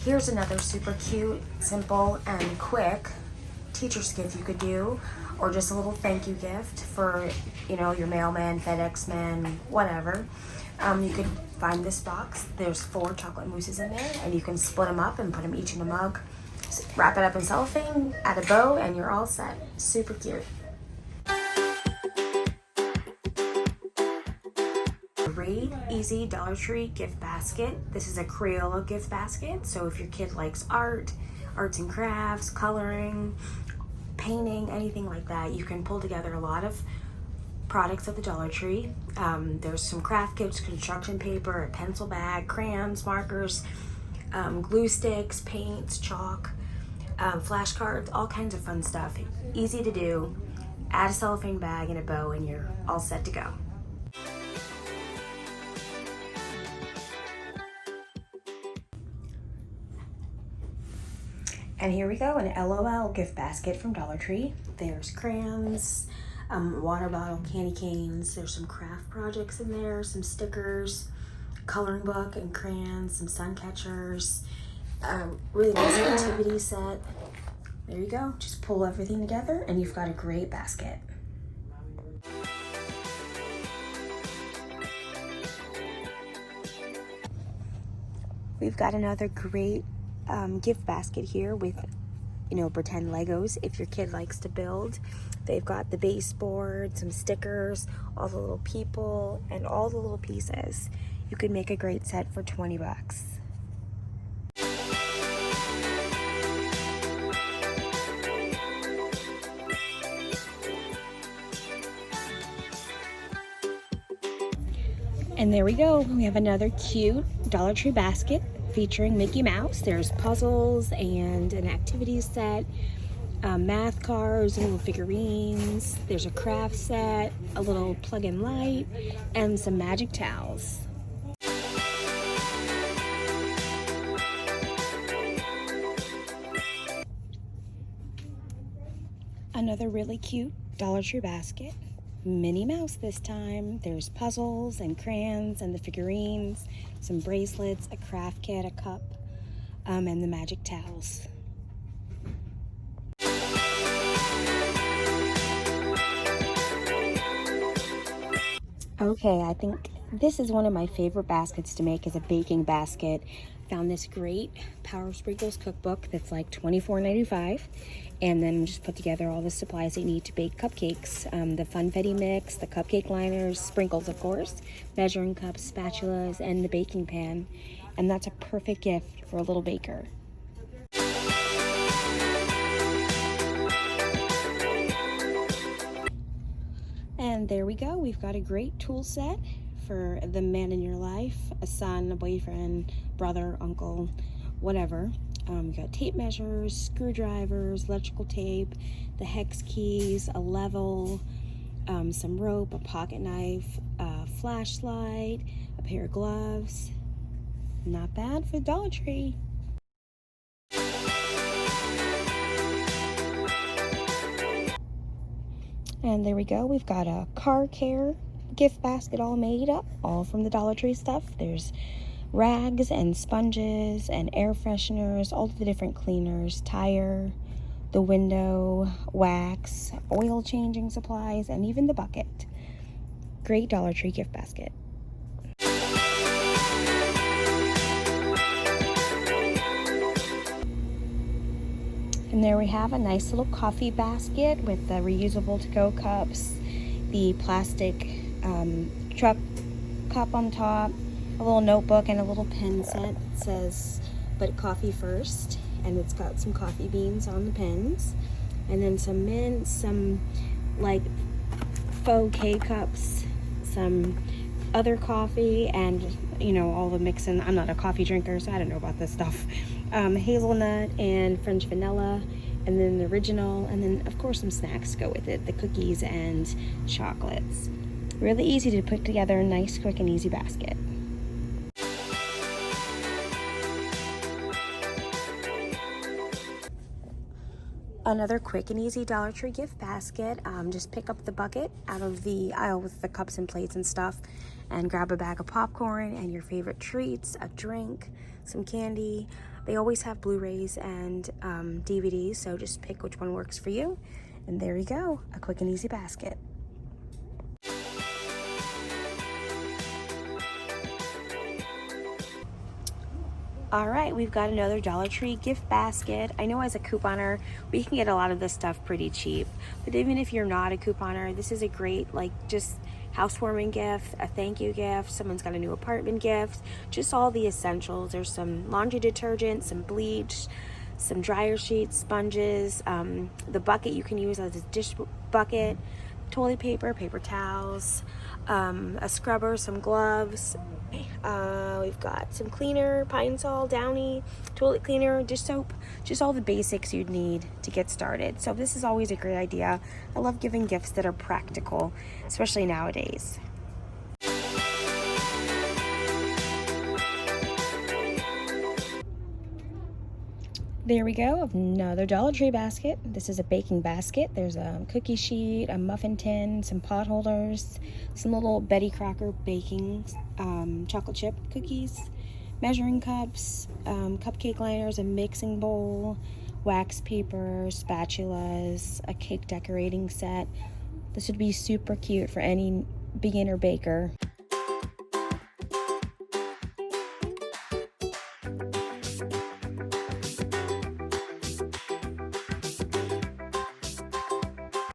Here's another super cute, simple, and quick teacher's gift you could do, or just a little thank you gift for, you know, your mailman, FedEx man, whatever. You could find this box. There's 4 chocolate mousses in there, and you can split them up and put them each in a mug. Wrap it up in cellophane, add a bow, and you're all set. Super cute. Great, easy Dollar Tree gift basket. This is a Crayola gift basket, so if your kid likes arts and crafts, coloring, painting, anything like that, you can pull together a lot of products at the Dollar Tree. There's some craft kits, construction paper, a pencil bag, crayons, markers, glue sticks, paints, chalk, flashcards, all kinds of fun stuff. Easy to do. Add a cellophane bag and a bow and you're all set to go. And here we go, an LOL gift basket from Dollar Tree. There's crayons, water bottle, candy canes. There's some craft projects in there, some stickers, coloring book and crayons, some sun catchers, really nice activity set. There you go. Just pull everything together and you've got a great basket. We've got another great gift basket here with, you know, pretend Legos. If your kid likes to build, they've got the baseboard, some stickers, all the little people, and all the little pieces. You could make a great set for 20 bucks. And there we go. We have another cute Dollar Tree basket featuring Mickey Mouse. There's puzzles and an activity set, math cards, little figurines. There's a craft set, a little plug-in light, and some magic towels. Another really cute Dollar Tree basket. Minnie Mouse this time. There's puzzles and crayons and the figurines, some bracelets, a craft kit, a cup, and the magic towels. Okay, I think this is one of my favorite baskets to make, is a baking basket. Found this great Power Sprinkles cookbook that's like $24.95, and then just put together all the supplies that you need to bake cupcakes. The funfetti mix, the cupcake liners, sprinkles of course, measuring cups, spatulas, and the baking pan. And that's a perfect gift for a little baker. And there we go, we've got a great tool set for the man in your life, a son, a boyfriend, brother, uncle, whatever. We've got tape measures, screwdrivers, electrical tape, the hex keys, a level, some rope, a pocket knife, a flashlight, a pair of gloves. Not bad for Dollar Tree. And there we go, we've got a car care gift basket all made up, all from the Dollar Tree stuff. There's rags and sponges and air fresheners, all the different cleaners, tire, the window, wax, oil changing supplies, and even the bucket. Great Dollar Tree gift basket. And there we have a nice little coffee basket with the reusable to-go cups, the plastic truck cup on top, a little notebook, and a little pen set. It says, "But coffee first," and it's got some coffee beans on the pens, and then some mints, some like faux K-cups, some other coffee, and you know, all the mixing. I'm not a coffee drinker, so I don't know about this stuff. Hazelnut and French vanilla, and then the original, and then of course some snacks to go with it, the cookies and chocolates. Really easy to put together, a nice, quick, and easy basket. Another quick and easy Dollar Tree gift basket. Just pick up the bucket out of the aisle with the cups and plates and stuff, and grab a bag of popcorn and your favorite treats, a drink, some candy. They always have Blu-rays and DVDs, so just pick which one works for you. And there you go, a quick and easy basket. All right, we've got another Dollar Tree gift basket. I know as a couponer, we can get a lot of this stuff pretty cheap, but even if you're not a couponer, this is a great, like, just housewarming gift, a thank you gift, someone's got a new apartment gift, just all the essentials. There's some laundry detergent, some bleach, some dryer sheets, sponges, the bucket you can use as a dish bucket, toilet paper, paper towels, a scrubber, some gloves. We've got some cleaner, Pine Sol, Downy, toilet cleaner, dish soap, just all the basics you'd need to get started. So this is always a great idea. I love giving gifts that are practical, especially nowadays. There we go, another Dollar Tree basket. This is a baking basket. There's a cookie sheet, a muffin tin, some pot holders, some little Betty Crocker baking chocolate chip cookies, measuring cups, cupcake liners, a mixing bowl, wax paper, spatulas, a cake decorating set. This would be super cute for any beginner baker.